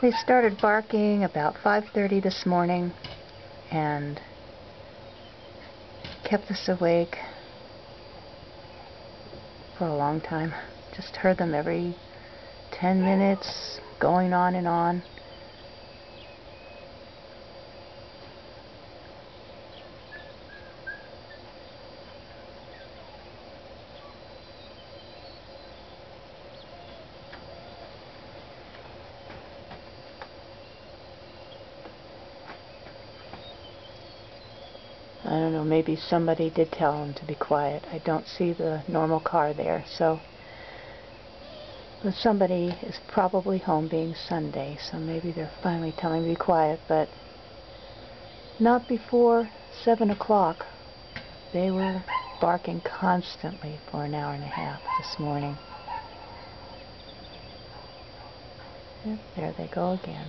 They started barking about 5:30 this morning and kept us awake for a long time. Just heard them every 10 minutes, going on and on. I don't know, maybe somebody did tell them to be quiet. I don't see the normal car there, so... But somebody is probably home, being Sunday, so maybe they're finally telling me to be quiet, but not before 7 o'clock. They were barking constantly for an hour and a half this morning. Yep, there they go again.